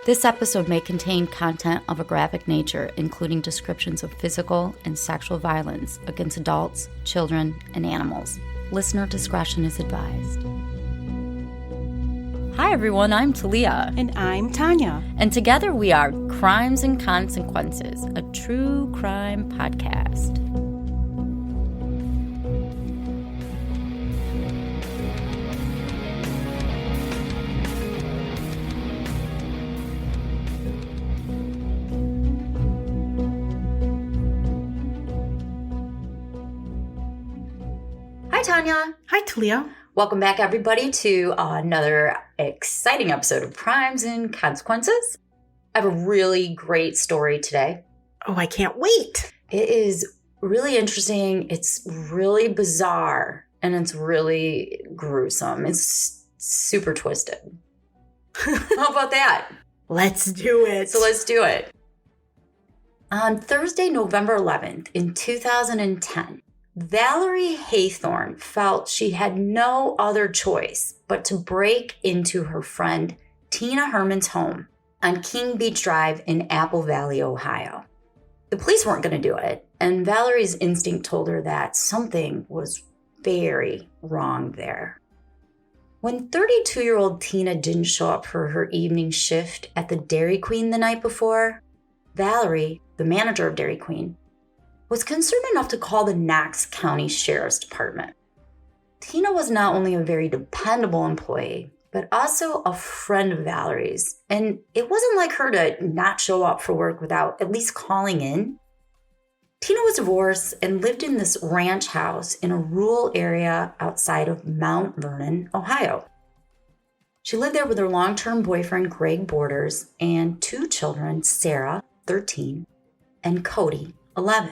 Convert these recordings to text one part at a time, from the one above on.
This episode may contain content of a graphic nature, including descriptions of physical and sexual violence against adults, children, and animals. Listener discretion is advised. Hi everyone, I'm Talia. And I'm Tanya. And together we are Crimes and Consequences, a true crime podcast. Hi, Tanya. Hi, Talia. Welcome back, everybody, to another exciting episode of Crimes and Consequences. I have a really great story today. Oh, I can't wait. It is really interesting. It's really bizarre, and it's really gruesome. It's super twisted. How about that? Let's do it. So let's do it. On Thursday, November 11th, in 2010, Valerie Haythorne felt she had no other choice but to break into her friend Tina Herrmann's home on King Beach Drive in Apple Valley, Ohio. The police weren't going to do it, and Valerie's instinct told her that something was very wrong there. When 32-year-old Tina didn't show up for her evening shift at the Dairy Queen the night before, Valerie, the manager of Dairy Queen, was concerned enough to call the Knox County Sheriff's Department. Tina was not only a very dependable employee, but also a friend of Valerie's, and it wasn't like her to not show up for work without at least calling in. Tina was divorced and lived in this ranch house in a rural area outside of Mount Vernon, Ohio. She lived there with her long-term boyfriend, Greg Borders, and two children, Sarah, 13, and Kody, 11.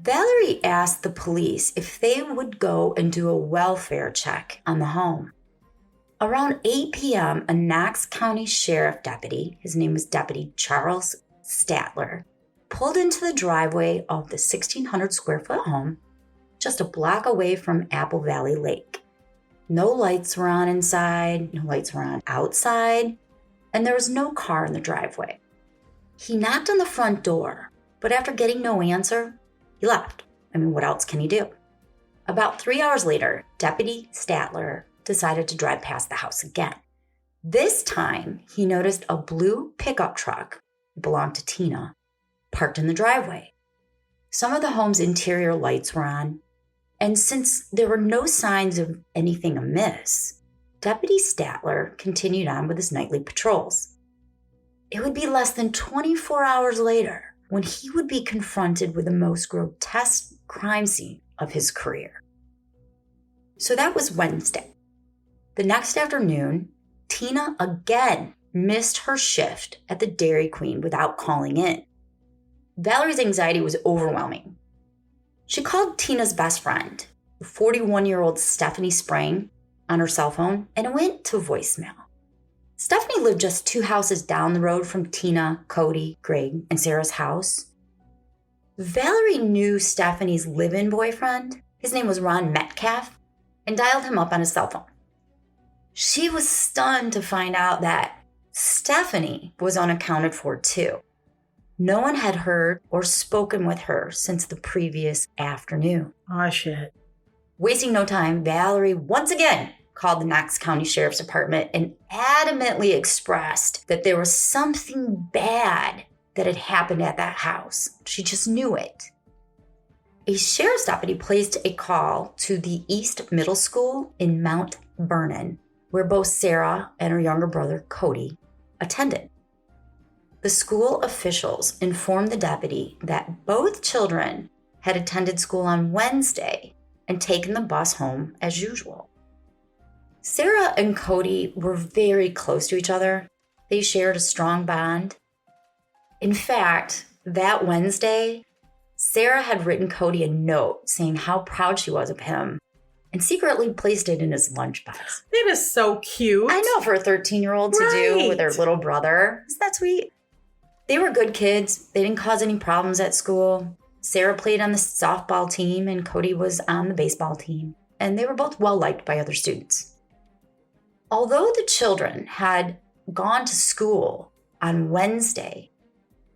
Valerie asked the police if they would go and do a welfare check on the home. Around 8 p.m., a Knox County Sheriff deputy, his name was Deputy Charles Statler, pulled into the driveway of the 1,600 square foot home just a block away from Apple Valley Lake. No lights were on inside, no lights were on outside, and there was no car in the driveway. He knocked on the front door, but after getting no answer, he left. I mean, what else can he do? About 3 hours later, Deputy Statler decided to drive past the house again. This time, he noticed a blue pickup truck, it belonged to Tina, parked in the driveway. Some of the home's interior lights were on, and since there were no signs of anything amiss, Deputy Statler continued on with his nightly patrols. It would be less than 24 hours later when he would be confronted with the most grotesque crime scene of his career. So that was Wednesday. The next afternoon, Tina again missed her shift at the Dairy Queen without calling in. Valerie's anxiety was overwhelming. She called Tina's best friend, 41-year-old Stephanie Sprang, on her cell phone, and it went to voicemail. Stephanie lived just 2 houses down the road from Tina, Kody, Greg, and Sarah's house. Valerie knew Stephanie's live-in boyfriend. His name was Ron Metcalf, and dialed him up on his cell phone. She was stunned to find out that Stephanie was unaccounted for too. No one had heard or spoken with her since the previous afternoon. Oh, shit. Wasting no time, Valerie once again called the Knox County Sheriff's Department and adamantly expressed that there was something bad that had happened at that house. She just knew it. A sheriff's deputy placed a call to the East Middle School in Mount Vernon, where both Sarah and her younger brother, Kody, attended. The school officials informed the deputy that both children had attended school on Wednesday and taken the bus home as usual. Sarah and Kody were very close to each other. They shared a strong bond. In fact, that Wednesday, Sarah had written Kody a note saying how proud she was of him and secretly placed it in his lunchbox. It is so cute. I know, for a 13-year-old to do with her little brother. Isn't that sweet? They were good kids. They didn't cause any problems at school. Sarah played on the softball team and Kody was on the baseball team. And they were both well-liked by other students. Although the children had gone to school on Wednesday,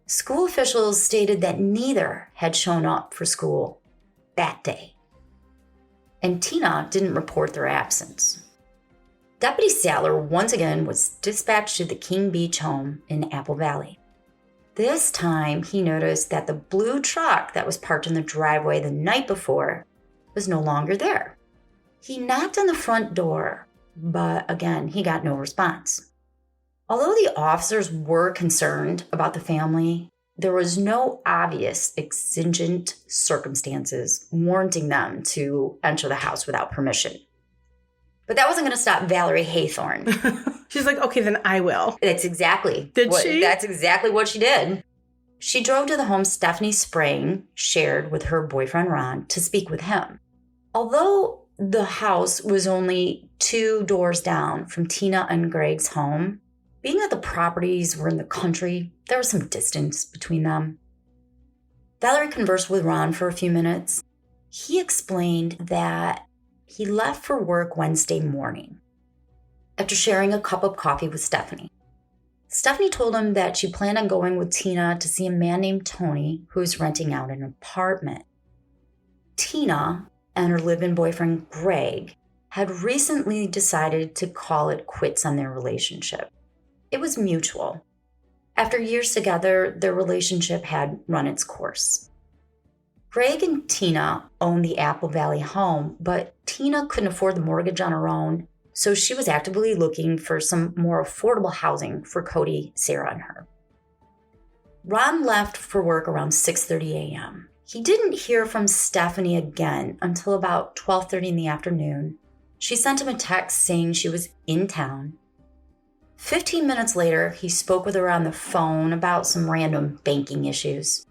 school officials stated that neither had shown up for school that day. And Tina didn't report their absence. Deputy Saller once again was dispatched to the King Beach home in Apple Valley. This time, he noticed that the blue truck that was parked in the driveway the night before was no longer there. He knocked on the front door, but again, he got no response. Although the officers were concerned about the family, there was no obvious exigent circumstances warranting them to enter the house without permission. But that wasn't going to stop Valerie Haythorne. She's like, okay, then I will. That's exactly. She? That's exactly what she did. She drove to the home Stephanie Sprang shared with her boyfriend Ron to speak with him. Although the house was only 2 doors down from Tina and Greg's home, being that the properties were in the country, there was some distance between them. Valerie conversed with Ron for a few minutes. He explained that he left for work Wednesday morning after sharing a cup of coffee with Stephanie. Stephanie told him that she planned on going with Tina to see a man named Tony who was renting out an apartment. Tina and her live-in boyfriend Greg had recently decided to call it quits on their relationship. It was mutual. After years together, their relationship had run its course. Greg and Tina owned the Apple Valley home, but Tina couldn't afford the mortgage on her own, so she was actively looking for some more affordable housing for Kody, Sarah, and her. Ron left for work around 6:30 a.m. He didn't hear from Stephanie again until about 12:30 in the afternoon. She sent him a text saying she was in town. 15 minutes later, he spoke with her on the phone about some random banking issues.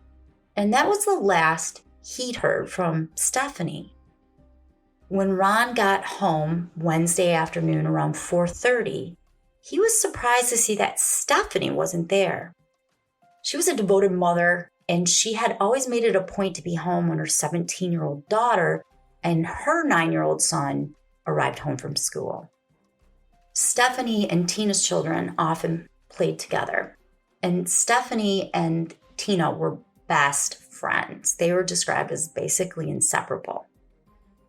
And that was the last he'd heard from Stephanie. When Ron got home Wednesday afternoon around 4:30, he was surprised to see that Stephanie wasn't there. She was a devoted mother, and she had always made it a point to be home when her 17-year-old daughter and her 9-year-old son arrived home from school. Stephanie and Tina's children often played together, and Stephanie and Tina were best friends. They were described as basically inseparable.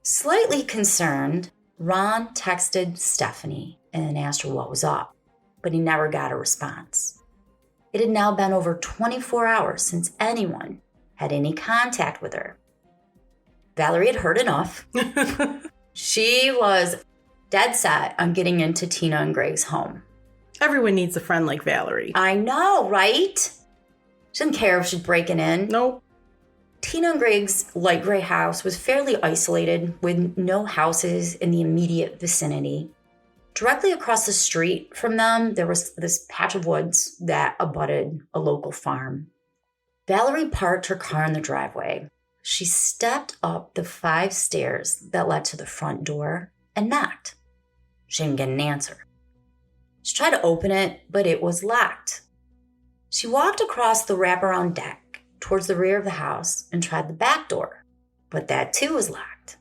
Slightly concerned, Ron texted Stephanie and asked her what was up, but he never got a response. It had now been over 24 hours since anyone had any contact with her. Valerie had heard enough. She was dead set on getting into Tina and Greg's home. Everyone needs a friend like Valerie. I know, right? She didn't care if she's breaking in. Nope. Tina and Greg's light gray house was fairly isolated with no houses in the immediate vicinity. Directly across the street from them, there was this patch of woods that abutted a local farm. Valerie parked her car in the driveway. She stepped up the 5 stairs that led to the front door and knocked. She didn't get an answer. She tried to open it, but it was locked. She walked across the wraparound deck towards the rear of the house and tried the back door, but that too was locked.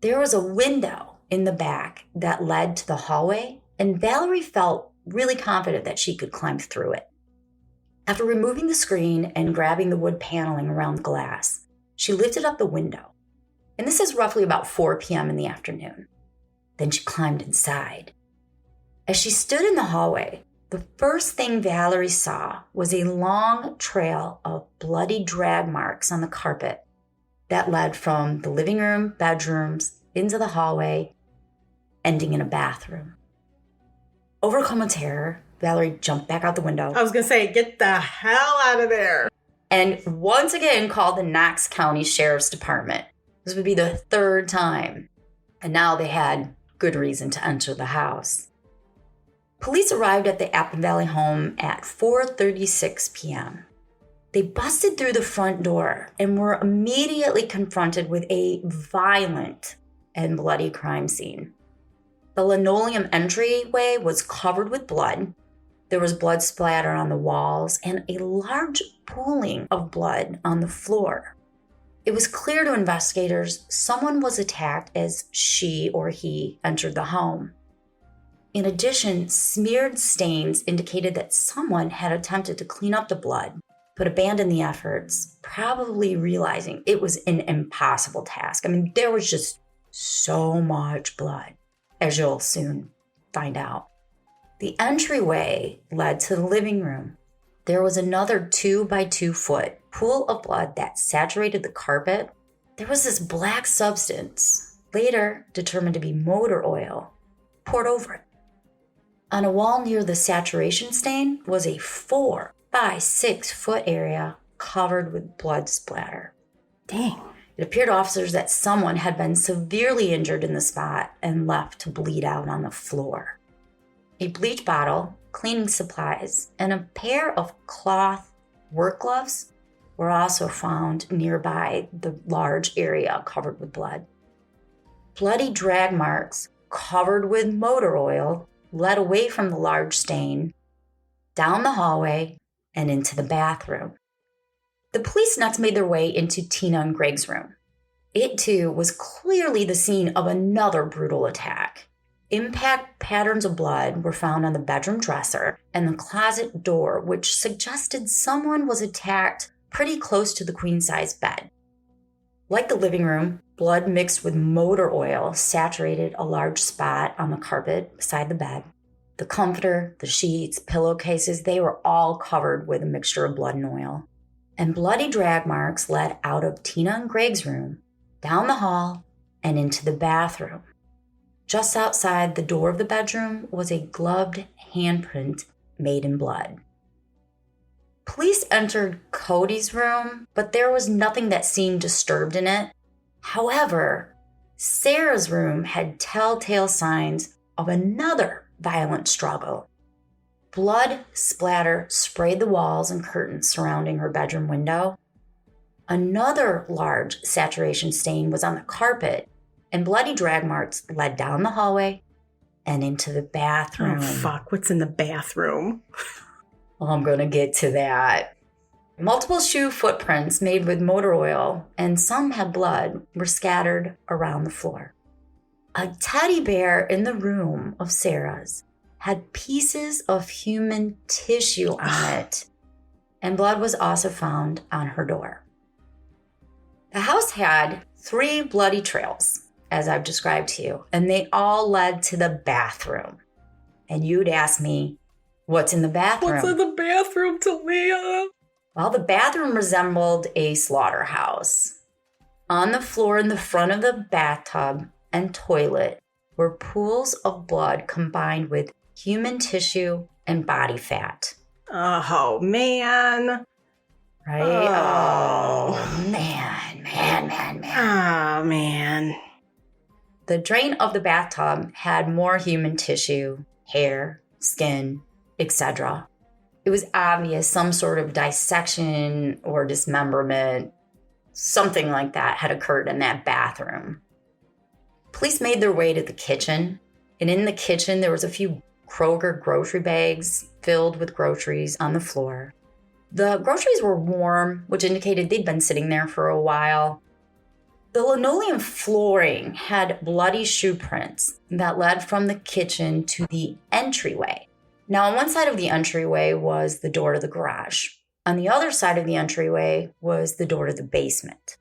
There was a window in the back that led to the hallway, and Valerie felt really confident that she could climb through it. After removing the screen and grabbing the wood paneling around the glass, she lifted up the window. And this is roughly about 4 p.m. in the afternoon. Then she climbed inside. As she stood in the hallway, the first thing Valerie saw was a long trail of bloody drag marks on the carpet that led from the living room, bedrooms, into the hallway, ending in a bathroom. Overcome with terror, Valerie jumped back out the window. I was going to say, get the hell out of there. And once again called the Knox County Sheriff's Department. This would be the 3rd time. And now they had good reason to enter the house. Police arrived at the Apple Valley home at 4:36 p.m. They busted through the front door and were immediately confronted with a violent and bloody crime scene. The linoleum entryway was covered with blood. There was blood splatter on the walls and a large pooling of blood on the floor. It was clear to investigators someone was attacked as she or he entered the home. In addition, smeared stains indicated that someone had attempted to clean up the blood, but abandoned the efforts, probably realizing it was an impossible task. I mean, there was just so much blood, as you'll soon find out. The entryway led to the living room. There was another 2 by 2 foot pool of blood that saturated the carpet. There was this black substance, later determined to be motor oil, poured over it. On a wall near the saturation stain was a 4 by 6 foot area covered with blood splatter. Dang. It appeared to officers that someone had been severely injured in the spot and left to bleed out on the floor. A bleach bottle, cleaning supplies, and a pair of cloth work gloves were also found nearby the large area covered with blood. Bloody drag marks covered with motor oil led away from the large stain, down the hallway, and into the bathroom. The police next made their way into Tina and Greg's room. It, too, was clearly the scene of another brutal attack. Impact patterns of blood were found on the bedroom dresser and the closet door, which suggested someone was attacked pretty close to the queen-size bed. Like the living room, blood mixed with motor oil saturated a large spot on the carpet beside the bed. The comforter, the sheets, pillowcases, they were all covered with a mixture of blood and oil. And bloody drag marks led out of Tina and Greg's room, down the hall, and into the bathroom. Just outside the door of the bedroom was a gloved handprint made in blood. Police entered Kody's room, but there was nothing that seemed disturbed in it. However, Sarah's room had telltale signs of another violent struggle. Blood splatter sprayed the walls and curtains surrounding her bedroom window. Another large saturation stain was on the carpet, and bloody drag marks led down the hallway and into the bathroom. Oh, fuck. What's in the bathroom? Well, I'm going to get to that. Multiple shoe footprints made with motor oil, and some had blood, were scattered around the floor. A teddy bear in the room of Sarah's had pieces of human tissue on it, and blood was also found on her door. The house had 3 bloody trails, as I've described to you, and they all led to the bathroom. And you'd ask me, what's in the bathroom? What's in the bathroom, Talia? Well, the bathroom resembled a slaughterhouse. On the floor in the front of the bathtub and toilet were pools of blood combined with human tissue and body fat. Oh, man. Right? Oh, man. Oh, man. The drain of the bathtub had more human tissue, hair, skin, etc. It was obvious some sort of dissection or dismemberment, something like that, had occurred in that bathroom. Police made their way to the kitchen, and in the kitchen there was a few Kroger grocery bags filled with groceries on the floor. The groceries were warm, which indicated they'd been sitting there for a while. The linoleum flooring had bloody shoe prints that led from the kitchen to the entryway. Now, on one side of the entryway was the door to the garage. On the other side of the entryway was the door to the basement.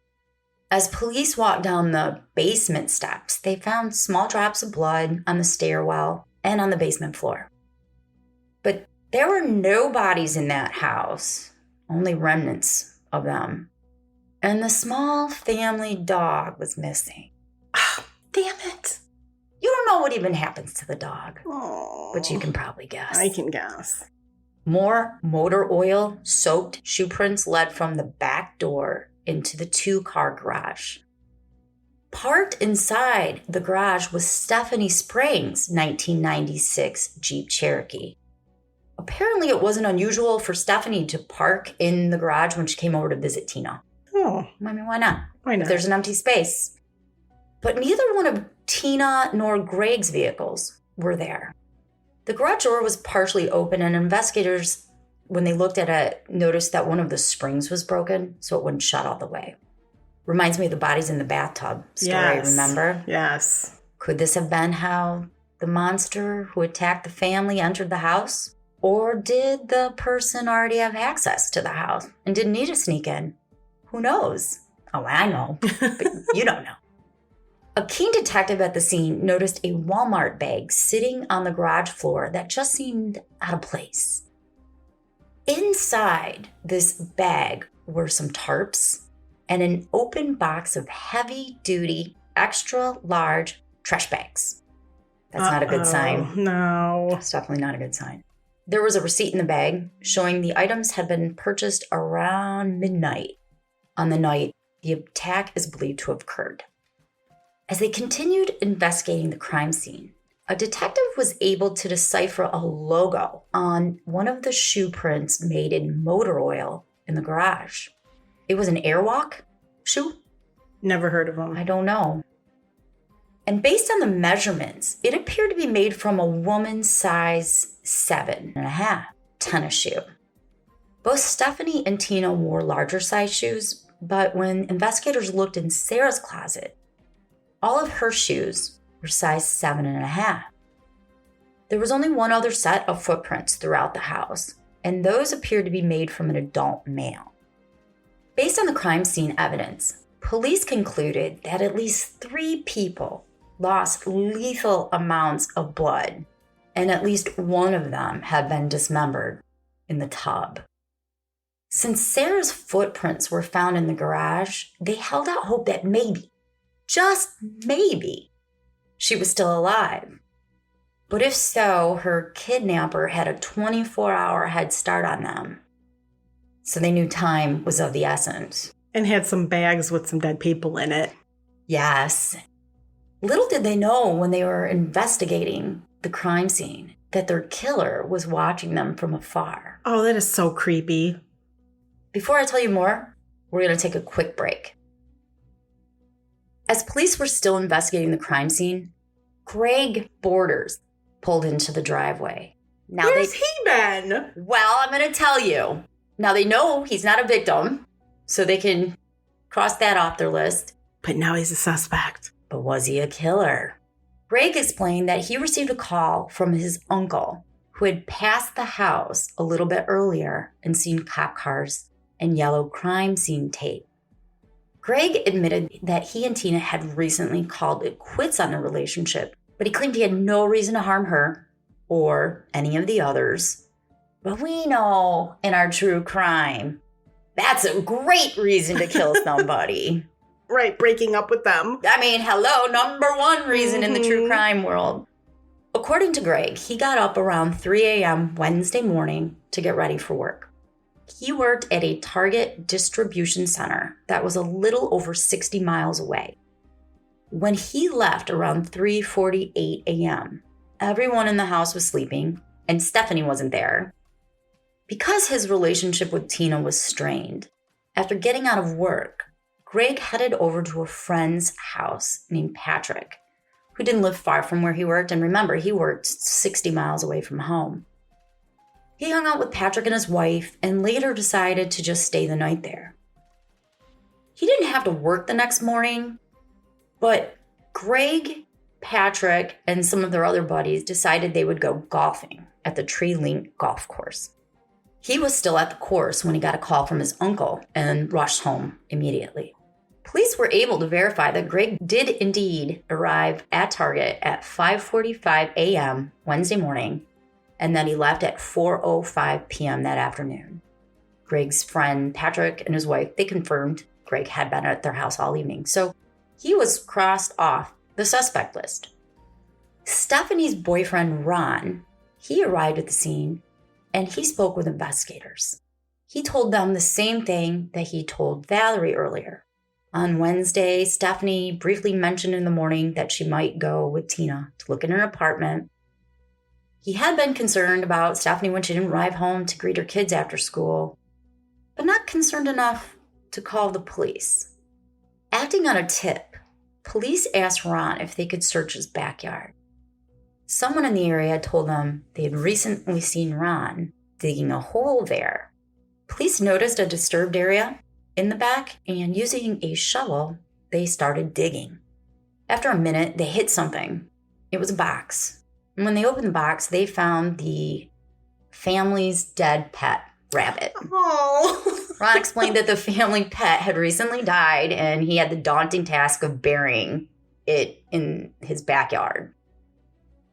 As police walked down the basement steps, they found small drops of blood on the stairwell and on the basement floor. But there were no bodies in that house, only remnants of them. And the small family dog was missing. Oh, damn it. You don't know what even happens to the dog, Oh, but you can probably guess. I can guess. More motor oil soaked shoe prints led from the back door into the 2-car garage. Parked inside the garage was Stephanie Sprang's 1996 Jeep Cherokee. Apparently, it wasn't unusual for Stephanie to park in the garage when she came over to visit Tina. Oh. I mean, why not? Why not? If there's an empty space. But neither one of Tina nor Greg's vehicles were there. The garage door was partially open, and investigators, when they looked at it, noticed that one of the springs was broken, so it wouldn't shut all the way. Reminds me of the bodies in the bathtub story, Yes. remember? Yes. Could this have been how the monster who attacked the family entered the house? Or did the person already have access to the house and didn't need to sneak in? Who knows? Oh, I know, but you don't know. A keen detective at the scene noticed a Walmart bag sitting on the garage floor that just seemed out of place. Inside this bag were some tarps and an open box of heavy-duty, extra-large trash bags. That's not a good sign. No. It's definitely not a good sign. There was a receipt in the bag showing the items had been purchased around midnight on the night the attack is believed to have occurred. As they continued investigating the crime scene, a detective was able to decipher a logo on one of the shoe prints made in motor oil in the garage. It was an Airwalk shoe? Never heard of them. I don't know. And based on the measurements, it appeared to be made from a woman's size 7.5 tennis shoe. Both Stephanie and Tina wore larger size shoes, but when investigators looked in Sarah's closet, all of her shoes were size 7.5. There was only one other set of footprints throughout the house, and those appeared to be made from an adult male. Based on the crime scene evidence, police concluded that at least 3 people lost lethal amounts of blood, and at least one of them had been dismembered in the tub. Since Sarah's footprints were found in the garage, they held out hope that maybe, just maybe, she was still alive. But if so, her kidnapper had a 24-hour head start on them. So they knew time was of the essence. And had some bags with some dead people in it. Yes. Little did they know when they were investigating the crime scene that their killer was watching them from afar. Oh, that is so creepy. Before I tell you more, we're going to take a quick break. As police were still investigating the crime scene, Greg Borders pulled into the driveway. Where's he been? Well, I'm going to tell you. Now they know he's not a victim, so they can cross that off their list. But now he's a suspect. But was he a killer? Greg explained that he received a call from his uncle, who had passed the house a little bit earlier and seen cop cars and yellow crime scene tape. Greg admitted that he and Tina had recently called it quits on their relationship, but he claimed he had no reason to harm her or any of the others. But we know in our true crime, that's a great reason to kill somebody. Right, breaking up with them. I mean, hello, number one reason in the true crime world. According to Greg, he got up around 3 a.m. Wednesday morning to get ready for work. He worked at a Target distribution center that was a little over 60 miles away. When he left around 3:48 a.m., everyone in the house was sleeping, and Stephanie wasn't there. Because his relationship with Tina was strained, after getting out of work, Greg headed over to a friend's house named Patrick, who didn't live far from where he worked. And remember, he worked 60 miles away from home. He hung out with Patrick and his wife and later decided to just stay the night there. He didn't have to work the next morning, but Greg, Patrick, and some of their other buddies decided they would go golfing at the Tree Link golf course. He was still at the course when he got a call from his uncle and rushed home immediately. Police were able to verify that Greg did indeed arrive at Target at 5:45 a.m. Wednesday morning, and that he left at 4:05 p.m. that afternoon. Greg's friend Patrick and his wife, they confirmed Greg had been at their house all evening, so he was crossed off the suspect list. Stephanie's boyfriend, Ron, he arrived at the scene, and he spoke with investigators. He told them the same thing that he told Valerie earlier. On Wednesday, Stephanie briefly mentioned in the morning that she might go with Tina to look in her apartment. He had been concerned about Stephanie when she didn't arrive home to greet her kids after school, but not concerned enough to call the police. Acting on a tip, police asked Ron if they could search his backyard. Someone in the area told them they had recently seen Ron digging a hole there. Police noticed a disturbed area in the back, and using a shovel, they started digging. After a minute, they hit something. It was a box. And when they opened the box, they found the family's dead pet rabbit. Oh. Ron explained that the family pet had recently died and he had the daunting task of burying it in his backyard.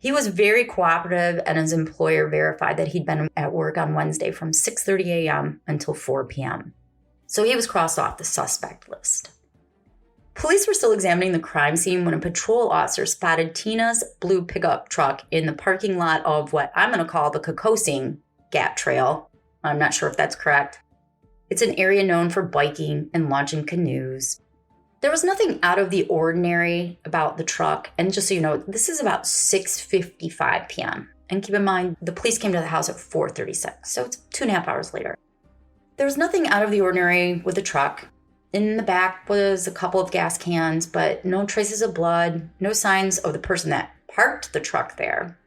He was very cooperative, and his employer verified that he'd been at work on Wednesday from 6:30 a.m. until 4 p.m. So he was crossed off the suspect list. Police were still examining the crime scene when a patrol officer spotted Tina's blue pickup truck in the parking lot of what I'm going to call the Kokosing Gap Trail. I'm not sure if that's correct. It's an area known for biking and launching canoes. There was nothing out of the ordinary about the truck. And just so you know, this is about 6:55 p.m. And keep in mind, the police came to the house at 4:36, so it's 2.5 hours later. There was nothing out of the ordinary with the truck. In the back was a couple of gas cans, but no traces of blood, no signs of the person that parked the truck there.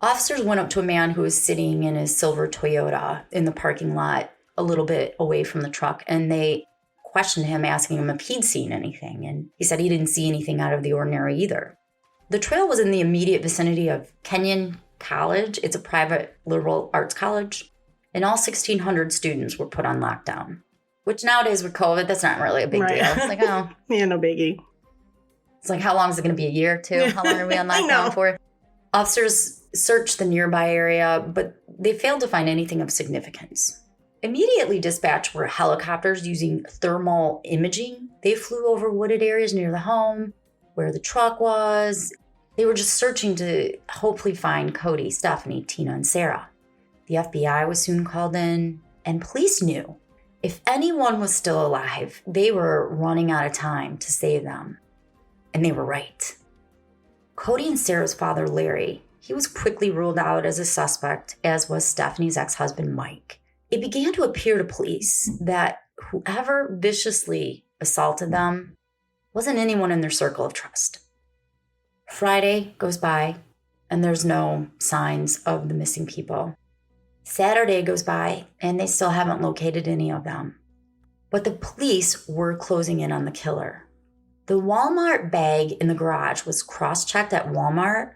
Officers went up to a man who was sitting in his silver Toyota in the parking lot a little bit away from the truck, and they questioned him, asking him if he'd seen anything, and he said he didn't see anything out of the ordinary either. The trail was in the immediate vicinity of Kenyon College. It's a private liberal arts college, and all 1,600 students were put on lockdown, which nowadays with COVID, that's not really a big deal. It's like, oh. Yeah, no biggie. It's like, how long is it going to be, a year or two? How long are we on lockdown for? Officers searched the nearby area, but they failed to find anything of significance. Immediately dispatched were helicopters using thermal imaging. They flew over wooded areas near the home, where the truck was. They were just searching to hopefully find Kody, Stephanie, Tina, and Sarah. The FBI was soon called in, and police knew if anyone was still alive, they were running out of time to save them. And they were right. Kody and Sarah's father, Larry, he was quickly ruled out as a suspect, as was Stephanie's ex-husband, Mike. It began to appear to police that whoever viciously assaulted them wasn't anyone in their circle of trust. Friday goes by, and there's no signs of the missing people. Saturday goes by, and they still haven't located any of them. But the police were closing in on the killer. The Walmart bag in the garage was cross-checked at Walmart,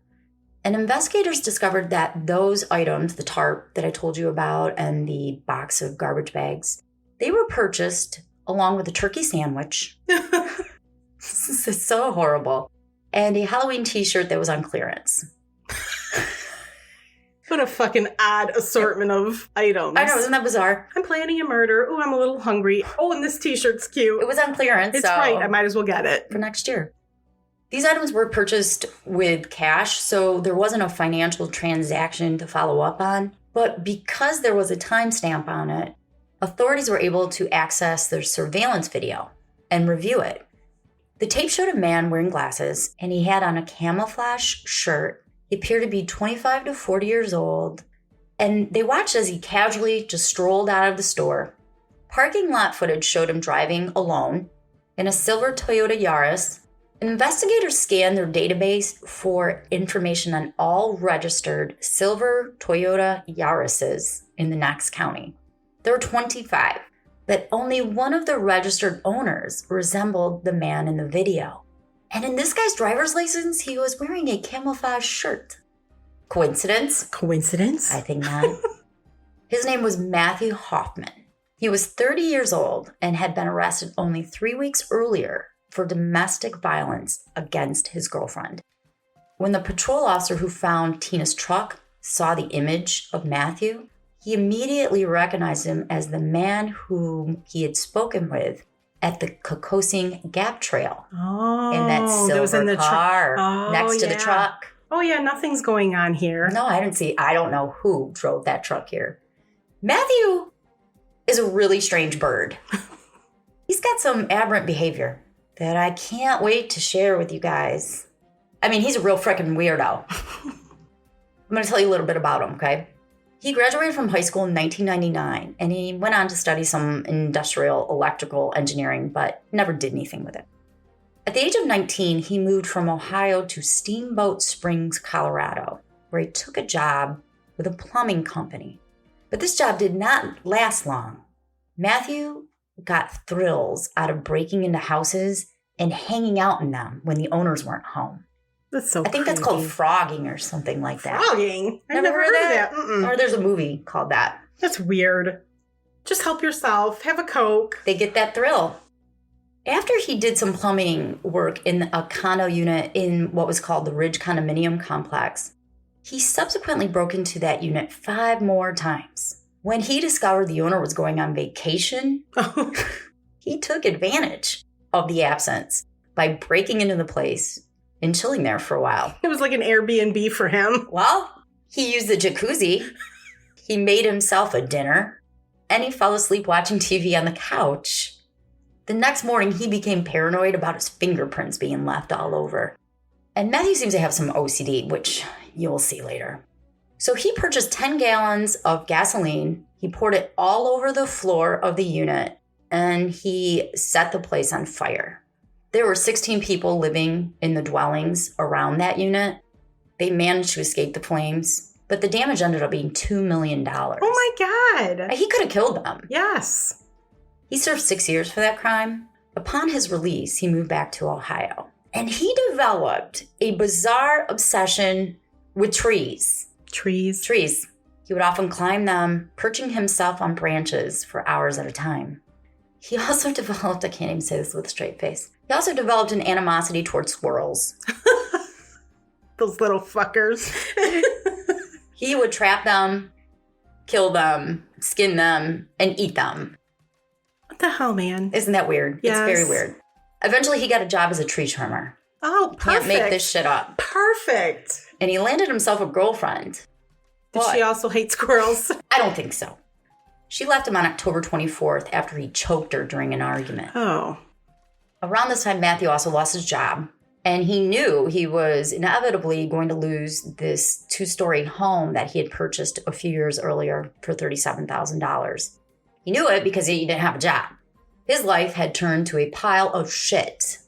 and investigators discovered that those items, the tarp that I told you about and the box of garbage bags, they were purchased along with a turkey sandwich. This is so horrible. And a Halloween t-shirt that was on clearance. What a fucking odd assortment of items. I know, isn't that bizarre? I'm planning a murder. Oh, I'm a little hungry. Oh, and this t-shirt's cute. It was on clearance. It's right. I might as well get it. For next year. These items were purchased with cash, so there wasn't a financial transaction to follow up on. But because there was a timestamp on it, authorities were able to access their surveillance video and review it. The tape showed a man wearing glasses, and he had on a camouflage shirt. He appeared to be 25 to 40 years old, and they watched as he casually just strolled out of the store. Parking lot footage showed him driving alone in a silver Toyota Yaris. Investigators scanned their database for information on all registered silver Toyota Yarises in the Knox County. There were 25, but only one of the registered owners resembled the man in the video. And in this guy's driver's license, he was wearing a camouflage shirt. Coincidence? Coincidence? I think not. His name was Matthew Hoffman. He was 30 years old and had been arrested only 3 weeks earlier for domestic violence against his girlfriend. When the patrol officer who found Tina's truck saw the image of Matthew, he immediately recognized him as the man whom he had spoken with at the Kokosing Gap Trail. Oh, in that silver car next to the truck. Oh yeah, nothing's going on here. No, I don't know who drove that truck here. Matthew is a really strange bird. He's got some aberrant behavior that I can't wait to share with you guys. I mean, he's a real freaking weirdo. I'm going to tell you a little bit about him, okay? He graduated from high school in 1999, and he went on to study some industrial electrical engineering, but never did anything with it. At the age of 19, he moved from Ohio to Steamboat Springs, Colorado, where he took a job with a plumbing company. But this job did not last long. Matthew got thrills out of breaking into houses and hanging out in them when the owners weren't home. That's so I think that's creepy. called frogging or something like that. Frogging? I've never heard of that. Mm-mm. Or there's a movie called that. That's weird. Just help yourself. Have a Coke. They get that thrill. After he did some plumbing work in a condo unit in what was called the Ridge Condominium Complex, he subsequently broke into that unit 5 more times. When he discovered the owner was going on vacation, he took advantage of the absence by breaking into the place and chilling there for a while. It was like an Airbnb for him. Well, he used the jacuzzi, he made himself a dinner, and he fell asleep watching TV on the couch. The next morning, he became paranoid about his fingerprints being left all over. And Matthew seems to have some OCD, which you will see later. So he purchased 10 gallons of gasoline. He poured it all over the floor of the unit, and he set the place on fire. There were 16 people living in the dwellings around that unit. They managed to escape the flames, but the damage ended up being $2 million. Oh my God. He could have killed them. Yes. He served 6 years for that crime. Upon his release, he moved back to Ohio. And he developed a bizarre obsession with trees. Trees. He would often climb them, perching himself on branches for hours at a time. He also developed, I can't even say this with a straight face, he also developed an animosity towards squirrels. Those little fuckers. He would trap them, kill them, skin them, and eat them. What the hell, man? Isn't that weird? Yes. It's very weird. Eventually, he got a job as a tree trimmer. Oh, perfect. Can't make this shit up. Perfect. And he landed himself a girlfriend. Did she also hate squirrels? I don't think so. She left him on October 24th after he choked her during an argument. Oh. Around this time, Matthew also lost his job. And he knew he was inevitably going to lose this 2-story home that he had purchased a few years earlier for $37,000. He knew it because he didn't have a job. His life had turned to a pile of shit.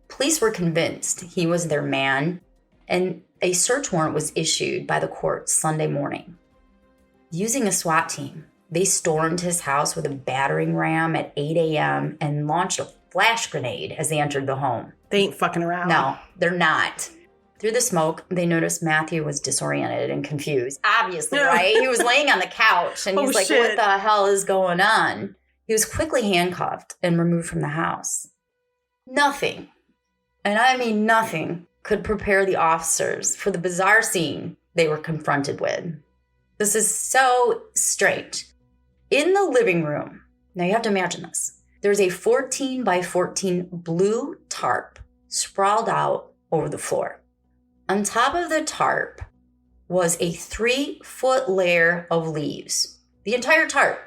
Police were convinced he was their man, and a search warrant was issued by the court Sunday morning. Using a SWAT team, they stormed his house with a battering ram at 8 a.m. and launched a flash grenade as they entered the home. They ain't fucking around. No, they're not. Through the smoke, they noticed Matthew was disoriented and confused. Obviously, right? He was laying on the couch, and he's like, shit. What the hell is going on? He was quickly handcuffed and removed from the house. Nothing, and I mean nothing, could prepare the officers for the bizarre scene they were confronted with. This is so strange. In the living room, now you have to imagine this, there's a 14 by 14 blue tarp sprawled out over the floor. On top of the tarp was a 3-foot layer of leaves. The entire tarp.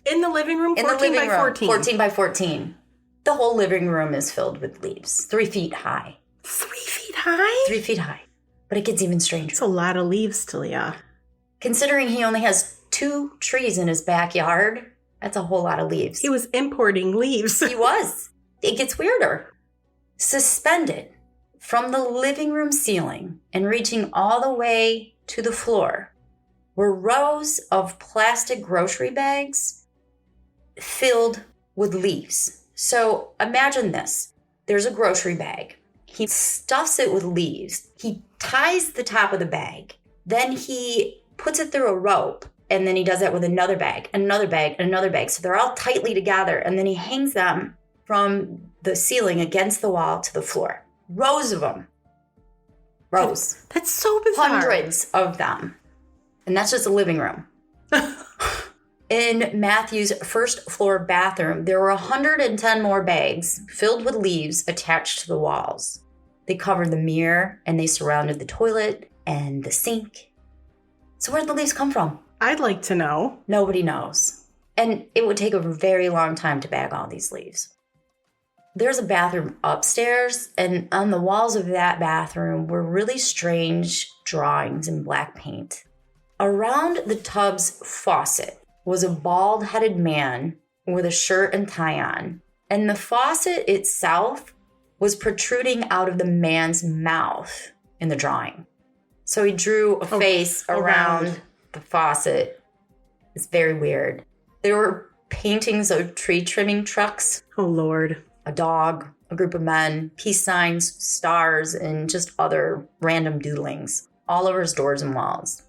In the living room? In 14 the living by room, 14? 14 by 14. The whole living room is filled with leaves. 3 feet high. 3 feet high? 3 feet high. But it gets even stranger. That's a lot of leaves, Talia. Considering he only has 2 trees in his backyard, that's a whole lot of leaves. He was importing leaves. He was. It gets weirder. Suspended from the living room ceiling and reaching all the way to the floor were rows of plastic grocery bags filled with leaves. So imagine this. There's a grocery bag. He stuffs it with leaves. He ties the top of the bag. Then he puts it through a rope. And then he does that with another bag, another bag, another bag. So they're all tightly together. And then he hangs them from the ceiling against the wall to the floor. Rows of them. Rows. That's so bizarre. Hundreds of them. And that's just a living room. In Matthew's first floor bathroom, there were 110 more bags filled with leaves attached to the walls. They covered the mirror and they surrounded the toilet and the sink. So where did the leaves come from? I'd like to know. Nobody knows. And it would take a very long time to bag all these leaves. There's a bathroom upstairs, and on the walls of that bathroom were really strange drawings in black paint. Around the tub's faucet was a bald-headed man with a shirt and tie on, and the faucet itself was protruding out of the man's mouth in the drawing. So he drew a face around the faucet. It's very weird. There were paintings of tree trimming trucks. Oh, Lord. A dog, a group of men, peace signs, stars, and just other random doodlings all over his doors and walls.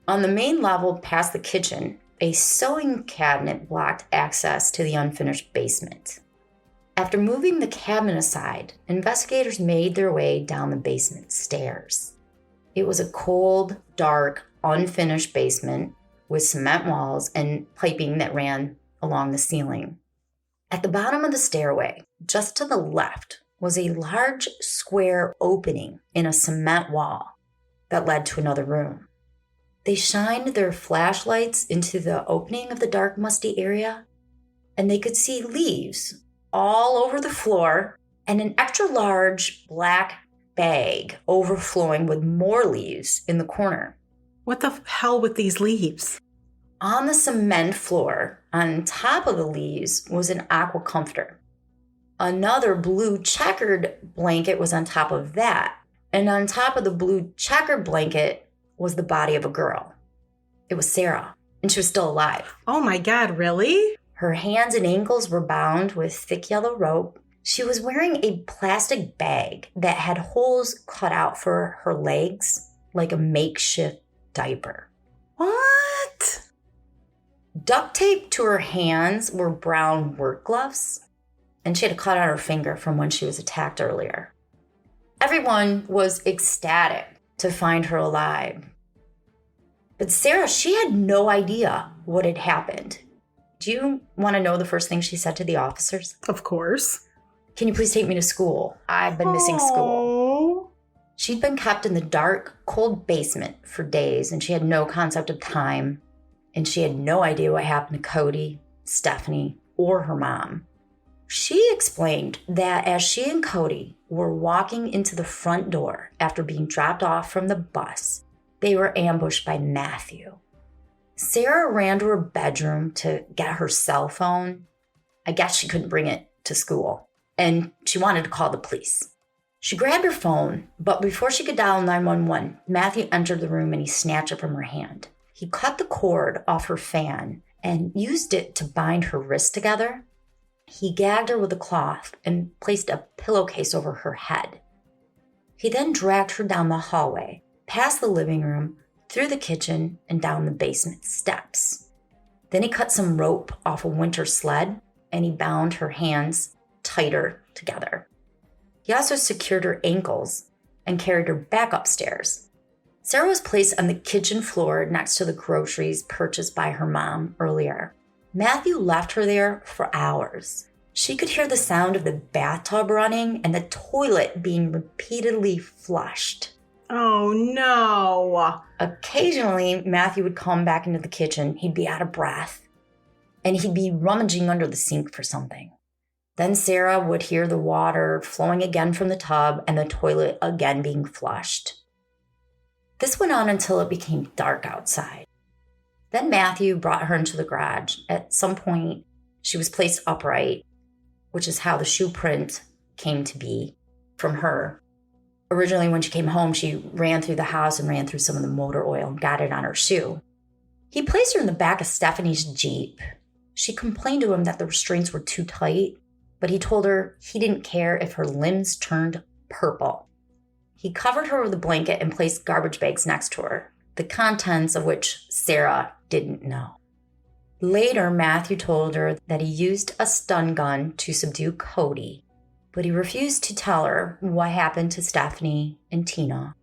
On the main level past the kitchen, a sewing cabinet blocked access to the unfinished basement. After moving the cabinet aside, investigators made their way down the basement stairs. It was a cold, dark, unfinished basement with cement walls and piping that ran along the ceiling. At the bottom of the stairway, just to the left, was a large square opening in a cement wall that led to another room. They shined their flashlights into the opening of the dark, musty area, and they could see leaves all over the floor and an extra large black bag overflowing with more leaves in the corner. What the hell with these leaves? On the cement floor, on top of the leaves, was an aqua comforter. Another blue checkered blanket was on top of that, and on top of the blue checkered blanket was the body of a girl. It was Sarah, and she was still alive. Oh my God, really? Her hands and ankles were bound with thick yellow rope. She was wearing a plastic bag that had holes cut out for her legs, like a makeshift diaper. What? Duct taped to her hands were brown work gloves, and she had a cut on her finger from when she was attacked earlier. Everyone was ecstatic to find her alive. But Sarah, she had no idea what had happened. Do you want to know the first thing she said to the officers? Of course. Can you please take me to school? I've been missing school. She'd been kept in the dark, cold basement for days, and she had no concept of time, and she had no idea what happened to Kody, Stephanie, or her mom. She explained that as she and Kody were walking into the front door after being dropped off from the bus, they were ambushed by Matthew. Sarah ran to her bedroom to get her cell phone. I guess she couldn't bring it to school, and she wanted to call the police. She grabbed her phone, but before she could dial 911, Matthew entered the room and he snatched it from her hand. He cut the cord off her fan and used it to bind her wrists together. He gagged her with a cloth and placed a pillowcase over her head. He then dragged her down the hallway, past the living room, through the kitchen, and down the basement steps. Then he cut some rope off a winter sled and he bound her hands tighter together. He also secured her ankles and carried her back upstairs. Sarah was placed on the kitchen floor next to the groceries purchased by her mom earlier. Matthew left her there for hours. She could hear the sound of the bathtub running and the toilet being repeatedly flushed. Oh, no. Occasionally, Matthew would come back into the kitchen. He'd be out of breath, and he'd be rummaging under the sink for something. Then Sarah would hear the water flowing again from the tub and the toilet again being flushed. This went on until it became dark outside. Then Matthew brought her into the garage. At some point, she was placed upright, which is how the shoe print came to be from her. Originally, when she came home, she ran through the house and ran through some of the motor oil and got it on her shoe. He placed her in the back of Stephanie's Jeep. She complained to him that the restraints were too tight, but he told her he didn't care if her limbs turned purple. He covered her with a blanket and placed garbage bags next to her, the contents of which Sarah didn't know. Later, Matthew told her that he used a stun gun to subdue Kody, but he refused to tell her what happened to Stephanie and Tina.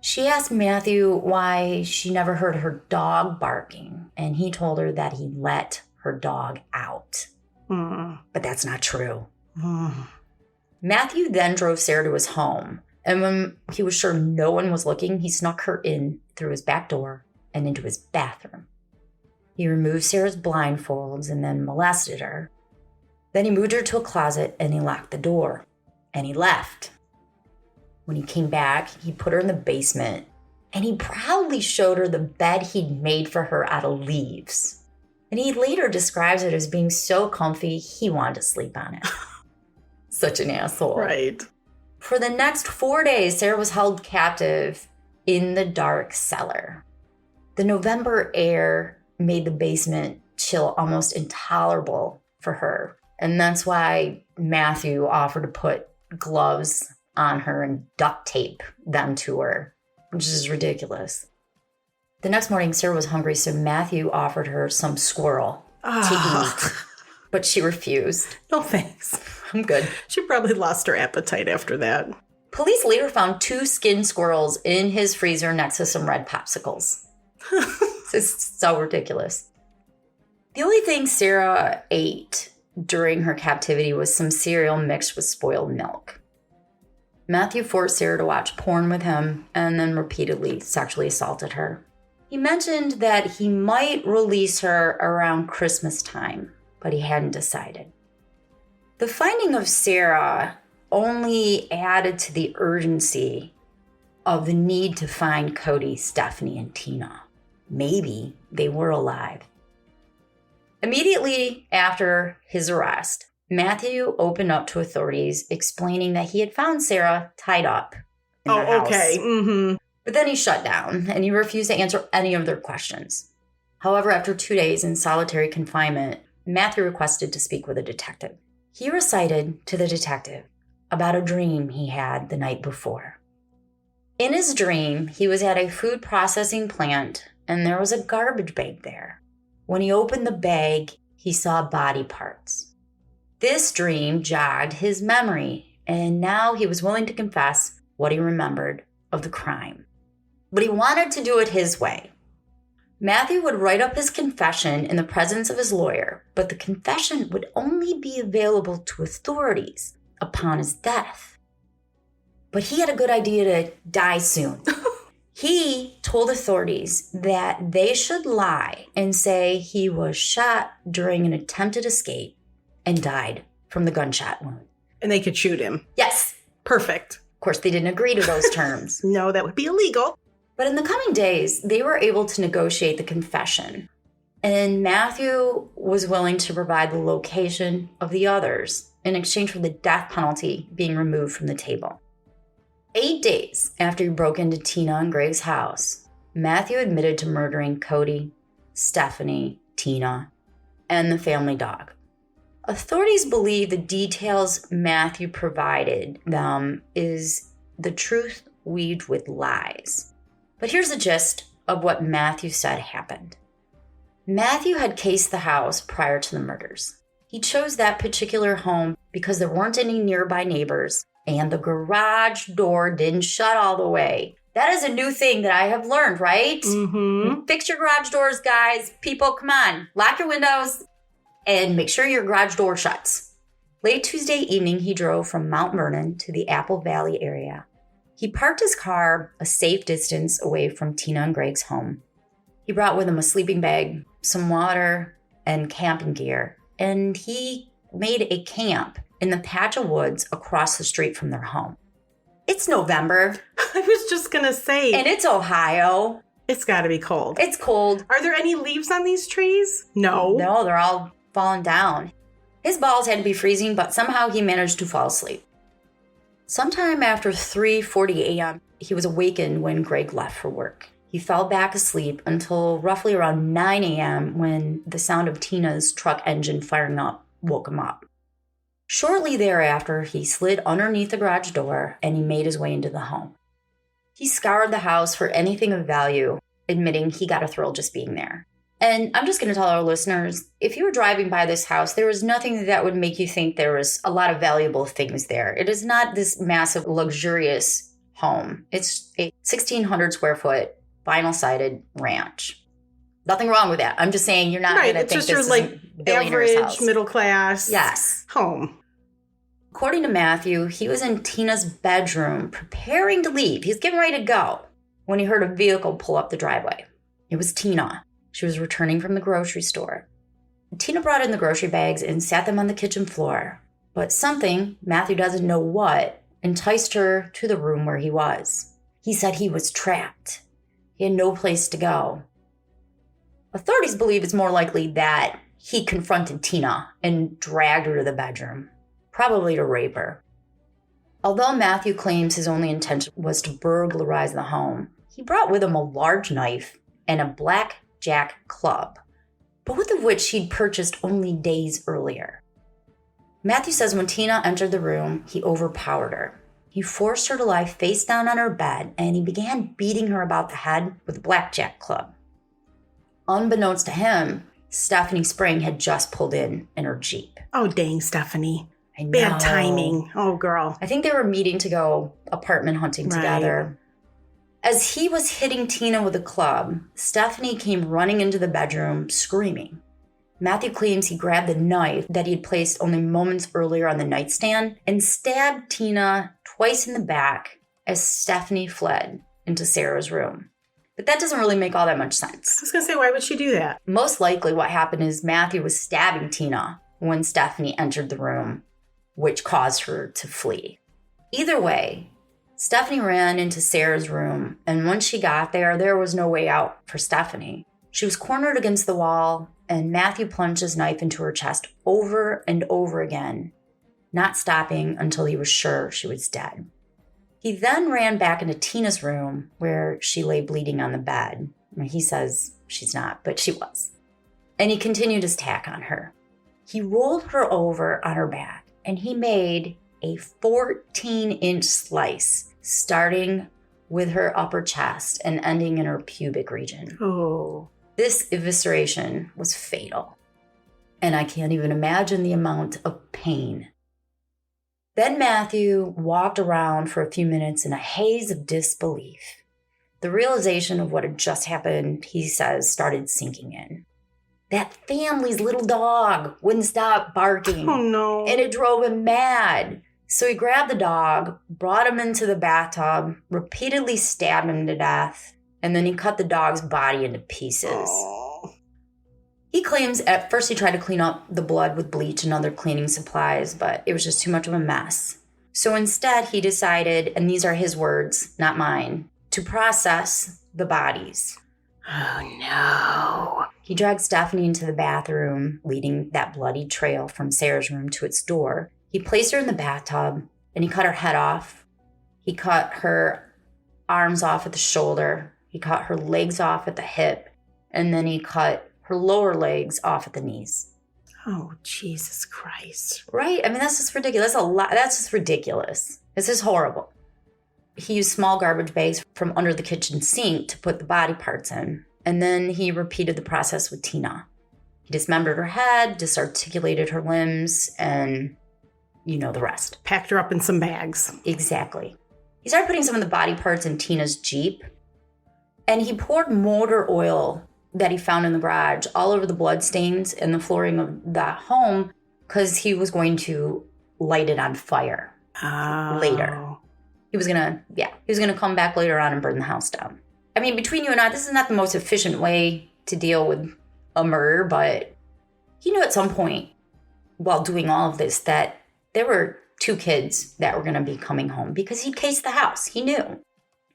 She asked Matthew why she never heard her dog barking, and he told her that he let her dog out. But that's not true. Matthew then drove Sarah to his home, and when he was sure no one was looking, he snuck her in through his back door and into his bathroom. He removed Sarah's blindfolds and then molested her. Then he moved her to a closet and he locked the door, and he left. When he came back, he put her in the basement, and he proudly showed her the bed he'd made for her out of leaves. And he later describes it as being so comfy, he wanted to sleep on it. Such an asshole. Right. For the next 4 days, Sarah was held captive in the dark cellar. The November air made the basement chill almost intolerable for her, And that's why Matthew offered to put gloves on her and duct tape them to her, which is ridiculous. The next morning, Sarah was hungry, so Matthew offered her some squirrel to eat, but she refused. No thanks. I'm good. She probably lost her appetite after that. Police later found 2 skinned squirrels in his freezer next to some red popsicles. It's so ridiculous. The only thing Sarah ate during her captivity was some cereal mixed with spoiled milk. Matthew forced Sarah to watch porn with him and then repeatedly sexually assaulted her. He mentioned that he might release her around Christmas time, but he hadn't decided. The finding of Sarah only added to the urgency of the need to find Kody, Stephanie, and Tina. Maybe they were alive. Immediately after his arrest, Matthew opened up to authorities explaining that he had found Sarah tied up in their house. Okay. Mm-hmm. But then he shut down and he refused to answer any of their questions. However, after 2 days in solitary confinement, Matthew requested to speak with a detective. He recited to the detective about a dream he had the night before. In his dream, he was at a food processing plant and there was a garbage bag there. When he opened the bag, he saw body parts. This dream jogged his memory, and now he was willing to confess what he remembered of the crime. But he wanted to do it his way. Matthew would write up his confession in the presence of his lawyer, but the confession would only be available to authorities upon his death. But he had a good idea to die soon. He told authorities that they should lie and say he was shot during an attempted escape and died from the gunshot wound. And they could shoot him. Yes. Perfect. Of course, they didn't agree to those terms. No, that would be illegal. But in the coming days, they were able to negotiate the confession. And Matthew was willing to provide the location of the others in exchange for the death penalty being removed from the table. 8 days after he broke into Tina and Greg's house, Matthew admitted to murdering Kody, Stephanie, Tina, and the family dog. Authorities believe the details Matthew provided them is the truth weaved with lies. But here's the gist of what Matthew said happened. Matthew had cased the house prior to the murders. He chose that particular home because there weren't any nearby neighbors and the garage door didn't shut all the way. That is a new thing that I have learned, right? Mm-hmm. Fix your garage doors, guys. People, come on. Lock your windows and make sure your garage door shuts. Late Tuesday evening, he drove from Mount Vernon to the Apple Valley area. He parked his car a safe distance away from Tina and Greg's home. He brought with him a sleeping bag, some water, and camping gear, and he made a camp in the patch of woods across the street from their home. It's November. I was just going to say. And it's Ohio. It's got to be cold. It's cold. Are there any leaves on these trees? No. No, they're all falling down. His balls had to be freezing, but somehow he managed to fall asleep. Sometime after 3:40 a.m., he was awakened when Greg left for work. He fell back asleep until roughly around 9 a.m. when the sound of Tina's truck engine firing up woke him up. Shortly thereafter, he slid underneath the garage door and he made his way into the home. He scoured the house for anything of value, admitting he got a thrill just being there. And I'm just going to tell our listeners, if you were driving by this house, there was nothing that would make you think there was a lot of valuable things there. It is not this massive, luxurious home. It's a 1,600 square foot, vinyl sided ranch. Nothing wrong with that. I'm just saying you're not going to think this is a billionaire's house. Average, middle class home. According to Matthew, he was in Tina's bedroom preparing to leave. He's getting ready to go when he heard a vehicle pull up the driveway. It was Tina. She was returning from the grocery store. Tina brought in the grocery bags and sat them on the kitchen floor. But something, Matthew doesn't know what, enticed her to the room where he was. He said he was trapped. He had no place to go. Authorities believe it's more likely that he confronted Tina and dragged her to the bedroom, probably to rape her. Although Matthew claims his only intention was to burglarize the home, he brought with him a large knife and a blackjack club, both of which he'd purchased only days earlier. Matthew says when Tina entered the room, he overpowered her. He forced her to lie face down on her bed, and he began beating her about the head with a blackjack club. Unbeknownst to him, Stephanie Sprang had just pulled in her Jeep. Oh, dang, Stephanie. I know. Bad timing. Oh, girl. I think they were meeting to go apartment hunting together. As he was hitting Tina with a club, Stephanie came running into the bedroom, screaming. Matthew claims he grabbed the knife that he had placed only moments earlier on the nightstand and stabbed Tina twice in the back as Stephanie fled into Sarah's room. But that doesn't really make all that much sense. I was going to say, why would she do that? Most likely what happened is Matthew was stabbing Tina when Stephanie entered the room, which caused her to flee. Either way, Stephanie ran into Sarah's room, and once she got there, there was no way out for Stephanie. She was cornered against the wall, and Matthew plunged his knife into her chest over and over again, not stopping until he was sure she was dead. He then ran back into Tina's room, where she lay bleeding on the bed. He says she's not, but she was. And he continued his attack on her. He rolled her over on her back, and he made a 14-inch slice, starting with her upper chest and ending in her pubic region. Oh. This evisceration was fatal, and I can't even imagine the amount of pain. Then Matthew walked around for a few minutes in a haze of disbelief. The realization of what had just happened, he says, started sinking in. That family's little dog wouldn't stop barking. Oh, no. And it drove him mad. So he grabbed the dog, brought him into the bathtub, repeatedly stabbed him to death, and then he cut the dog's body into pieces. Oh. He claims at first he tried to clean up the blood with bleach and other cleaning supplies, but it was just too much of a mess. So instead, he decided, and these are his words, not mine, to process the bodies. Oh, no. He dragged Stephanie into the bathroom, leading that bloody trail from Sarah's room to its door. He placed her in the bathtub, and he cut her head off. He cut her arms off at the shoulder. He cut her legs off at the hip, and then he cut her lower legs off at the knees. Oh, Jesus Christ. Right? I mean, that's just ridiculous. That's just ridiculous. This is horrible. He used small garbage bags from under the kitchen sink to put the body parts in, and then he repeated the process with Tina. He dismembered her head, disarticulated her limbs, and you know the rest. Packed her up in some bags. Exactly. He started putting some of the body parts in Tina's Jeep, and he poured motor oil that he found in the garage all over the bloodstains and the flooring of the home because he was going to light it on fire later. He was gonna come back later on and burn the house down. I mean, between you and I, this is not the most efficient way to deal with a murder, but he knew at some point while doing all of this that there were 2 kids that were gonna be coming home because he'd cased the house. He knew.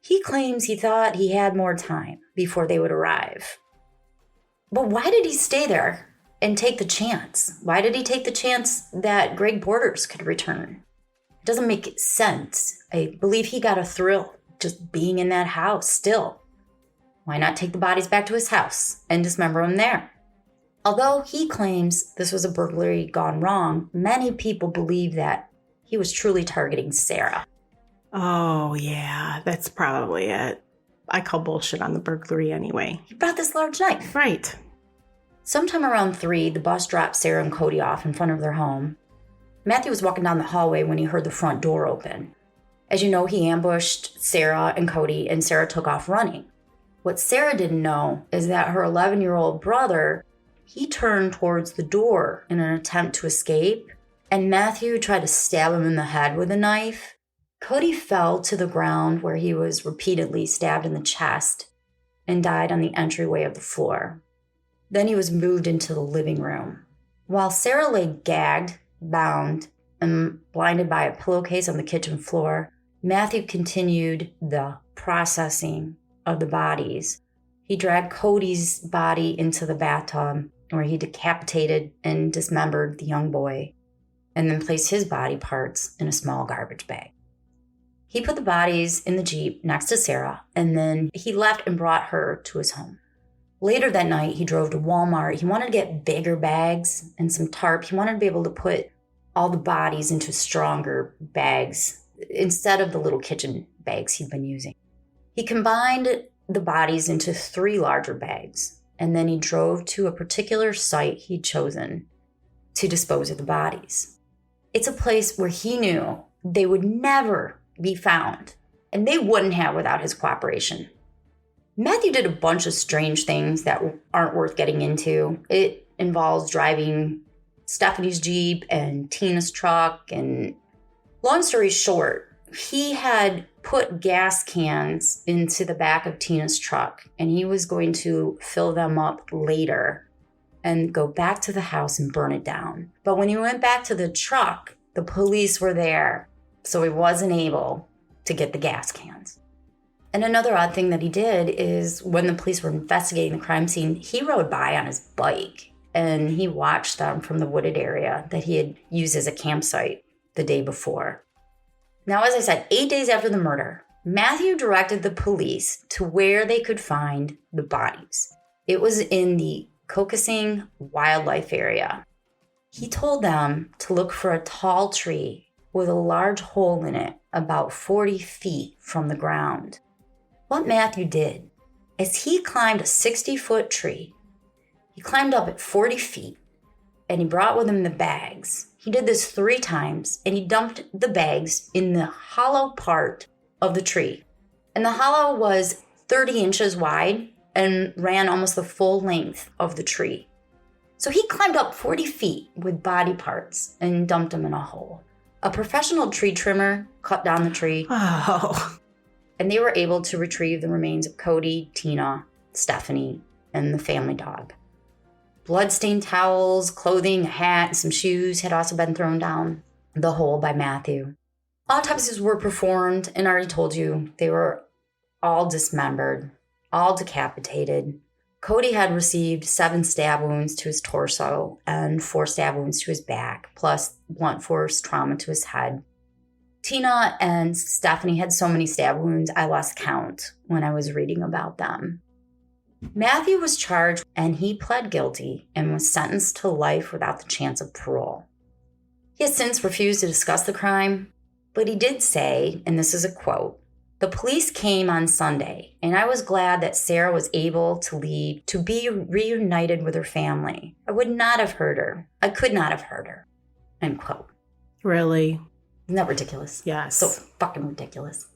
He claims he thought he had more time before they would arrive. But why did he stay there and take the chance? Why did he take the chance that Greg Borders could return? It doesn't make sense. I believe he got a thrill just being in that house still. Why not take the bodies back to his house and dismember them there? Although he claims this was a burglary gone wrong, many people believe that he was truly targeting Sarah. Oh, yeah, that's probably it. I call bullshit on the burglary anyway. He brought this large knife. Right. Sometime around 3, the bus dropped Sarah and Kody off in front of their home. Matthew was walking down the hallway when he heard the front door open. As you know, he ambushed Sarah and Kody, and Sarah took off running. What Sarah didn't know is that her 11-year-old brother, he turned towards the door in an attempt to escape, and Matthew tried to stab him in the head with a knife. Kody fell to the ground where he was repeatedly stabbed in the chest and died on the entryway of the floor. Then he was moved into the living room. While Sarah lay gagged, bound, and blinded by a pillowcase on the kitchen floor, Matthew continued the processing of the bodies. He dragged Kody's body into the bathtub where he decapitated and dismembered the young boy and then placed his body parts in a small garbage bag. He put the bodies in the Jeep next to Sarah, and then he left and brought her to his home. Later that night, he drove to Walmart. He wanted to get bigger bags and some tarp. He wanted to be able to put all the bodies into stronger bags instead of the little kitchen bags he'd been using. He combined the bodies into 3 larger bags, and then he drove to a particular site he'd chosen to dispose of the bodies. It's a place where he knew they would never be found, and they wouldn't have without his cooperation. Matthew did a bunch of strange things that aren't worth getting into. It involves driving Stephanie's Jeep and Tina's truck, and long story short, he had put gas cans into the back of Tina's truck, and he was going to fill them up later and go back to the house and burn it down. But when he went back to the truck, the police were there, so he wasn't able to get the gas cans. And another odd thing that he did is when the police were investigating the crime scene, he rode by on his bike, and he watched them from the wooded area that he had used as a campsite the day before. Now, as I said, 8 days after the murder, Matthew directed the police to where they could find the bodies. It was in the Kokosing Wildlife Area. He told them to look for a tall tree with a large hole in it about 40 feet from the ground. What Matthew did is he climbed a 60-foot tree. He climbed up at 40 feet, and he brought with him the bags. He did this 3 times, and he dumped the bags in the hollow part of the tree. And the hollow was 30 inches wide and ran almost the full length of the tree. So he climbed up 40 feet with body parts and dumped them in a hole. A professional tree trimmer cut down the tree. Oh. And they were able to retrieve the remains of Kody, Tina, Stephanie, and the family dog. Bloodstained towels, clothing, a hat, and some shoes had also been thrown down the hole by Matthew. Autopsies were performed, and I already told you, they were all dismembered, all decapitated. Kody had received 7 stab wounds to his torso and 4 stab wounds to his back, plus blunt force trauma to his head. Tina and Stephanie had so many stab wounds, I lost count when I was reading about them. Matthew was charged, and he pled guilty and was sentenced to life without the chance of parole. He has since refused to discuss the crime, but he did say, and this is a quote, "The police came on Sunday, and I was glad that Sarah was able to leave to be reunited with her family. I would not have hurt her. I could not have hurt her." End quote. Really? Isn't that ridiculous? Yes. So fucking ridiculous.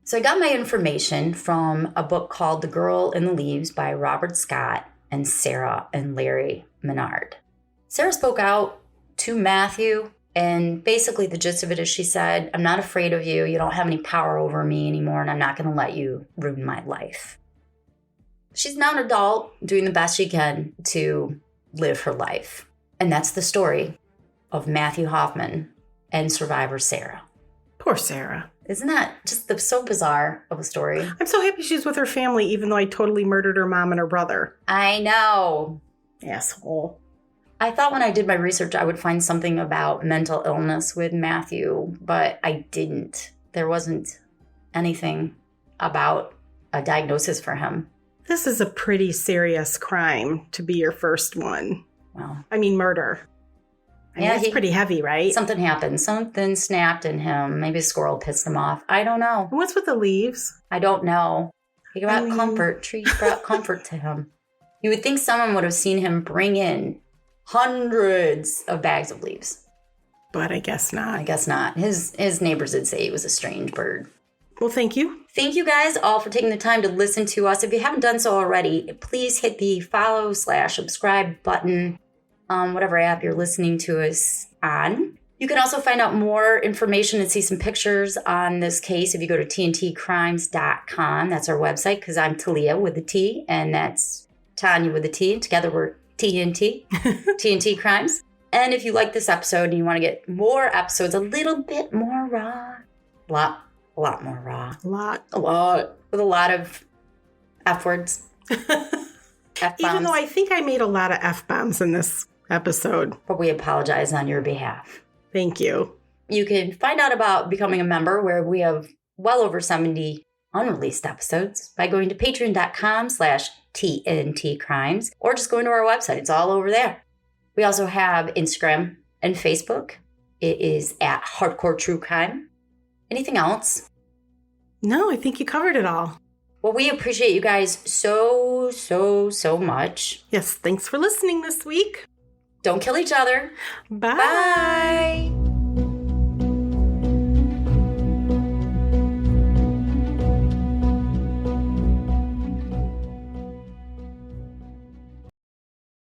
So I got my information from a book called The Girl in the Leaves by Robert Scott and Sarah and Larry Maynard. Sarah spoke out to Matthew, and basically the gist of it is she said, "I'm not afraid of you. You don't have any power over me anymore, and I'm not going to let you ruin my life." She's now an adult doing the best she can to live her life. And that's the story of Matthew Hoffman and survivor Sarah. Poor Sarah. Isn't that just so bizarre of a story? I'm so happy she's with her family, even though I totally murdered her mom and her brother. I know. Asshole. I thought when I did my research, I would find something about mental illness with Matthew, but I didn't. There wasn't anything about a diagnosis for him. This is a pretty serious crime to be your first one. Well, murder. I mean, it's pretty heavy, right? Something happened. Something snapped in him. Maybe a squirrel pissed him off. I don't know. What's with the leaves? I don't know. He brought comfort. Trees brought comfort to him. You would think someone would have seen him bring in hundreds of bags of leaves. But I guess not. I guess not. His neighbors did say he was a strange bird. Well, thank you. Thank you guys all for taking the time to listen to us. If you haven't done so already, please hit the follow/subscribe button on whatever app you're listening to us on. You can also find out more information and see some pictures on this case if you go to tntcrimes.com. That's our website, because I'm Talia with a T, and that's Tanya with a T. And together we're TNT, TNT Crimes. And if you like this episode and you want to get more episodes, a little bit more raw, a lot more raw. A lot. With a lot of F words. F-bombs. Even though I think I made a lot of F-bombs in this episode. But we apologize on your behalf. Thank you. You can find out about becoming a member, where we have well over 70 unreleased episodes, by going to patreon.com/TNTcrimes, or just going to our website. It's all over there. We also have Instagram and Facebook. It is at Hardcore True Crime. Anything else? No, I think you covered it all. Well, we appreciate you guys so, so, so much. Yes, thanks for listening this week. Don't kill each other. Bye. Bye.